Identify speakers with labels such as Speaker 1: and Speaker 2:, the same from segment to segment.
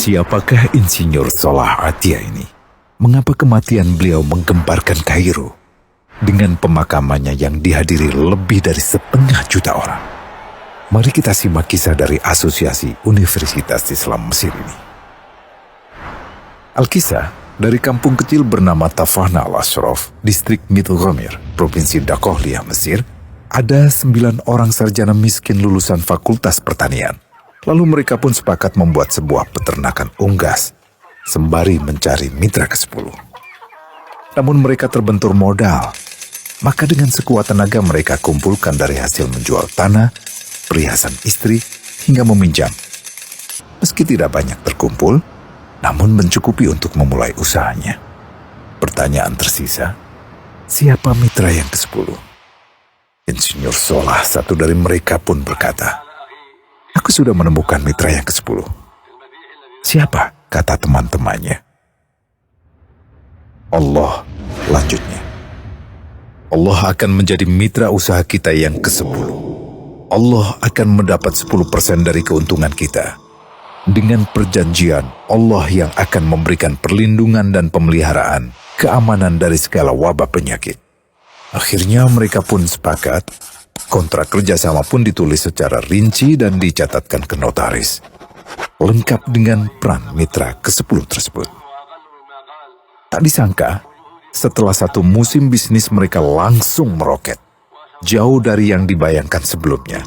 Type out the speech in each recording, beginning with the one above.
Speaker 1: Siapakah Insinyur Solah Atia ini? Mengapa kematian beliau menggemparkan Kairo dengan pemakamannya yang dihadiri lebih dari 500.000 orang? Mari kita simak kisah dari Asosiasi Universitas Islam Mesir ini. Al-Kisah dari kampung kecil bernama Tafahna al-Ashraf, distrik Mittelgomir, Provinsi Dakohlia, Mesir, ada 9 orang sarjana miskin lulusan Fakultas Pertanian. Lalu mereka pun sepakat membuat sebuah peternakan unggas, sembari mencari mitra ke-10. Namun mereka terbentur modal, maka dengan sekuat tenaga mereka kumpulkan dari hasil menjual tanah, perhiasan istri, hingga meminjam. Meski tidak banyak terkumpul, namun mencukupi untuk memulai usahanya. Pertanyaan tersisa, siapa mitra yang ke-10? Insinyur Solah, satu dari mereka, pun berkata, "Aku sudah menemukan mitra yang ke-10. Siapa?" kata teman-temannya. "Allah," lanjutnya. "Allah akan menjadi mitra usaha kita yang ke-10. Allah akan mendapat 10% dari keuntungan kita. Dengan perjanjian, Allah yang akan memberikan perlindungan dan pemeliharaan, keamanan dari segala wabah penyakit." Akhirnya mereka pun sepakat. Kontrak kerjasama pun ditulis secara rinci dan dicatatkan ke notaris, lengkap dengan peran mitra ke-10 tersebut. Tak disangka, setelah 1 musim bisnis mereka langsung meroket, jauh dari yang dibayangkan sebelumnya.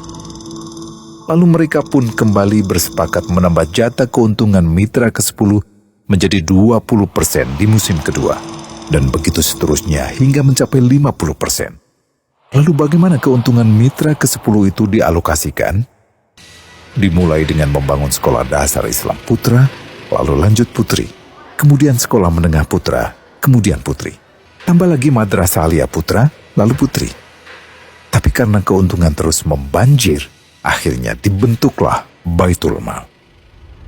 Speaker 1: Lalu mereka pun kembali bersepakat menambah jatah keuntungan mitra ke-10 menjadi 20% di musim kedua, dan begitu seterusnya hingga mencapai 50%. Lalu bagaimana keuntungan mitra ke-10 itu dialokasikan? Dimulai dengan membangun sekolah dasar Islam putra, lalu lanjut putri, kemudian sekolah menengah putra, kemudian putri. Tambah lagi madrasah aliyah putra, lalu putri. Tapi karena keuntungan terus membanjir, akhirnya dibentuklah Baitul Mal.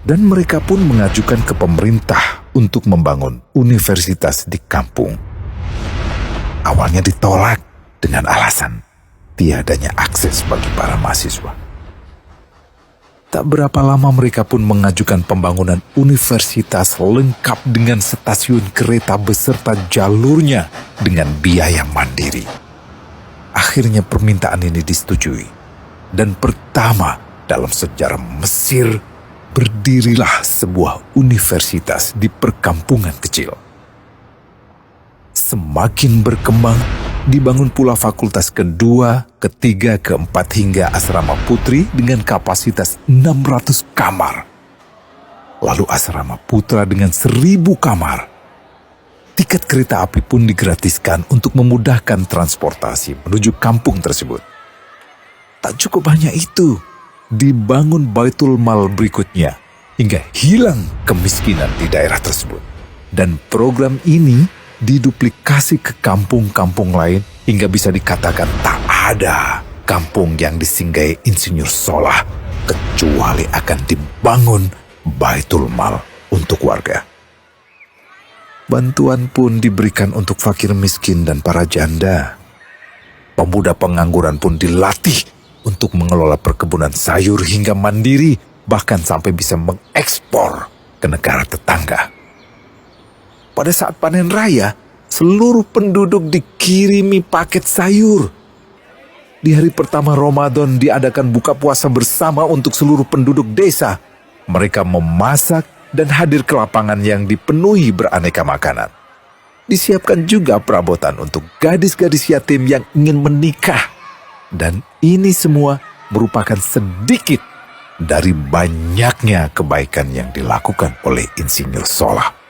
Speaker 1: Dan mereka pun mengajukan ke pemerintah untuk membangun universitas di kampung. Awalnya ditolak dengan alasan tiadanya akses bagi para mahasiswa. Tak berapa lama mereka pun mengajukan pembangunan universitas lengkap dengan stasiun kereta beserta jalurnya dengan biaya mandiri. Akhirnya permintaan ini disetujui, dan pertama dalam sejarah Mesir berdirilah sebuah universitas di perkampungan kecil. Semakin berkembang, dibangun pula fakultas kedua, ketiga, keempat hingga asrama putri dengan kapasitas 600 kamar. Lalu asrama putra dengan 1.000 kamar. Tiket kereta api pun digratiskan untuk memudahkan transportasi menuju kampung tersebut. Tak cukup hanya itu, dibangun Baitul Mal berikutnya hingga hilang kemiskinan di daerah tersebut. Dan program ini diduplikasi ke kampung-kampung lain hingga bisa dikatakan tak ada kampung yang disinggahi Insinyur Solah kecuali akan dibangun Baitul Mal untuk warga. Bantuan pun diberikan untuk fakir miskin dan para janda. Pemuda pengangguran pun dilatih untuk mengelola perkebunan sayur hingga mandiri, bahkan sampai bisa mengekspor ke negara tetangga. Pada saat panen raya, seluruh penduduk dikirimi paket sayur. Di hari pertama Ramadan diadakan buka puasa bersama untuk seluruh penduduk desa. Mereka memasak dan hadir ke lapangan yang dipenuhi beraneka makanan. Disiapkan juga perabotan untuk gadis-gadis yatim yang ingin menikah. Dan ini semua merupakan sedikit dari banyaknya kebaikan yang dilakukan oleh Insinyur Solah.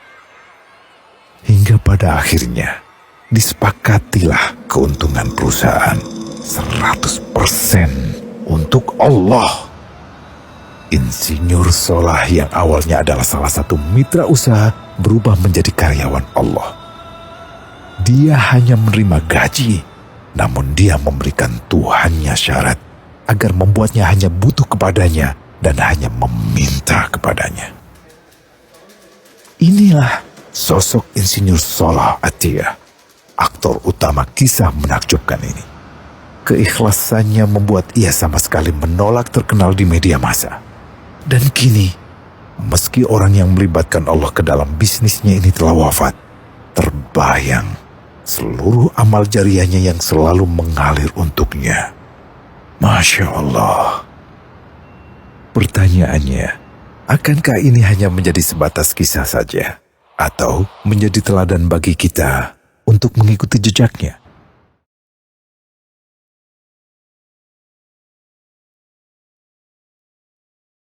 Speaker 1: Hingga pada akhirnya disepakatilah keuntungan perusahaan 100% untuk Allah. Insinyur Solah yang awalnya adalah salah satu mitra usaha berubah menjadi karyawan Allah. Dia hanya menerima gaji, namun dia memberikan Tuhannya syarat agar membuatnya hanya butuh kepadanya dan hanya meminta kepadanya. Inilah sosok Insinyur Solah Atia, aktor utama kisah menakjubkan ini. Keikhlasannya membuat ia sama sekali menolak terkenal di media massa. Dan kini, meski orang yang melibatkan Allah ke dalam bisnisnya ini telah wafat, terbayang seluruh amal jariahnya yang selalu mengalir untuknya. Masya Allah. Pertanyaannya, akankah ini hanya menjadi sebatas kisah saja? Atau menjadi teladan bagi kita untuk mengikuti jejaknya?